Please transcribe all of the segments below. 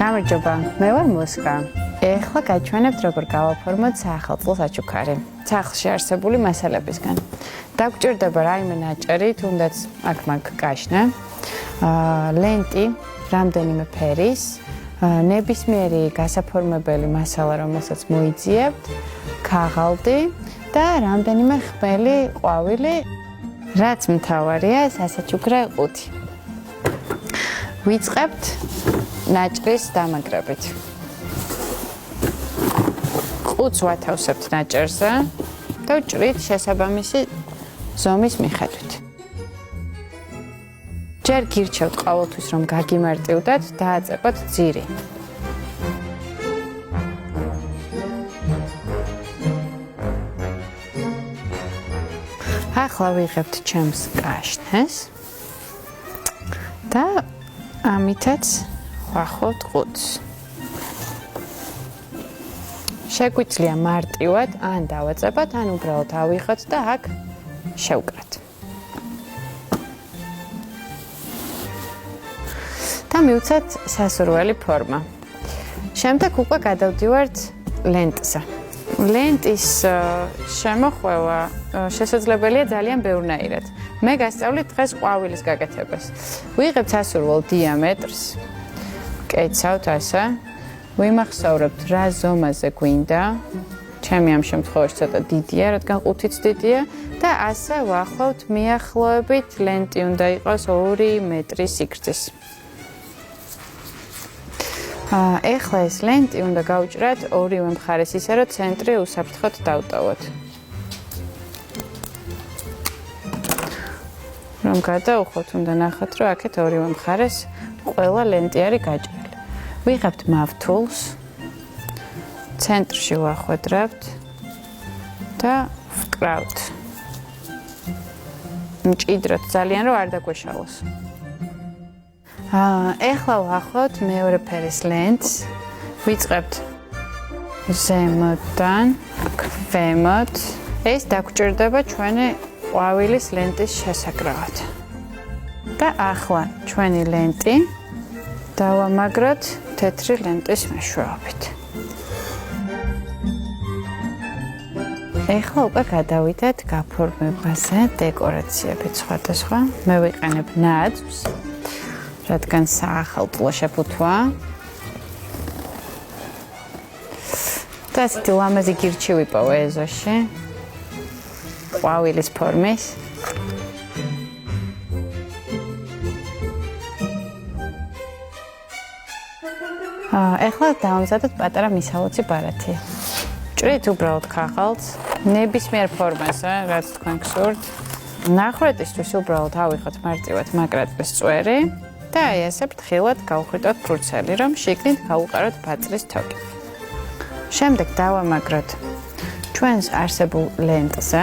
გამარჯობა, მე ვარ მუსკა. ეხლა გაჩვენებთ როგორ გავაფორმოთ საახალწლო საჩუქარი. სახლში არსებული მასალებისგან. დაგვჭირდება რაიმე ნაჭერი, თუნდაც აქ-მაგ კაშნა, ლენტი, რამდენიმე ფერის, ნებისმიერი გასაფორმებელი მასალა, რომელსაც მოიძიებთ, ქაღალდი და რამდენიმე ხმელი ყვავილი, რაც მთავარია, სასაჩუქრე ყუთი. ვიწყებთ ნაჭრის დამაგრებით. ყუთს ვათავსებთ ნაჭერზე და ვჭრით შესაბამისი ზომის მიხედვით. ჯერ გირჩევთ ყოველთვის რომ გაგიმარტივდეთ, დააწებოთ ძირი. ახლა ვიღებთ ჩემს კაშნეს და ამითაც ვახოთ ყუთს. შეგვიძლია მარტივად ან დავაწებოთ, ან უბრალოდ ავიღოთ და აქ შევკრათ. და მივცეთ სასურველი ფორმა. შემდეგ უკვე გადავდივართ ლენტზე. ლენტის შემოხვევა შესაძლებელია ძალიან ბევრნაირად. მე გასწავლით დღეს ყვავილის გაკეთებას. ვიღებთ სასურველ დიამეტრს, ვკეცავთ ასე, ვიმახსოვრებთ რა ზომაზე გვინდა. ჩემი ამ შემთხვევაში ცოტა დიდია, რადგან ყუთიც დიდია და ასე ვახლავთ მიახლოებით ლენტი უნდა იყოს 2 მეტრის სიგრძის. ეხლა ეს ლენტი უნდა გავჭრათ ორივე მხარეს ისე, რომ ცენტრი უსაფრთხოდ დავტოვოთ. რომ გადაუხოთ, უნდა ნახოთ, რომ აქეთ ორივე მხარეს ყველა ლენტი არის გაჭრილი. ვიღებთ მავთულს, ცენტრში ვახვედრებთ და ვკრავთ. მჭიდროთ ძალიან, რომ არ დაგვეშალოს. ეხლა ვახლავთ მეორე ფერის ლენტს, ვიწყებთ ზემოდან, ქვემოთ. ეს დაგვჭირდება ჩვენი ყვავილის ლენტის შესაკრავად. და ახლა ჩვენი ლენტი დავამაგროთ თეთრი ლენტის მეშვეობით. ეხლა უკვე გადავიდეთ გაფორმებაზე, დეკორაციებით სხვადასხვა. მე ვიყენებ ნაძვს, რადგან საახალწლო შეფუთვა. და ასეთი ლამაზი გირჩი ვიპოვე ეზოში. ყვავილის ფორმის. ეხლა დავამზადოთ პატარა მისალოცი ბარათი. ვჭრით უბრალოდ ქაღალდს, ნებისმიერ ფორმაზე, რაც თქვენ გსურთ. ნახვეტისთვის უბრალოდ ავიღოთ მარტივად მაგრატების წვერი და აი ესე ფრთხილად გავუხვრიტოთ ფურცელი, რომ შიგნით გავუყაროთ ბაწრის თოგი. შემდეგ დავამაგროთ ჩვენს არსებულ ლენტზე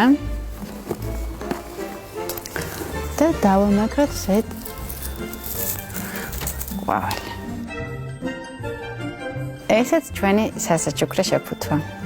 და დავამაგროთ ზედ ყვავილი. ესეც ჩვენი სასაჩუქრე შეფუთვა.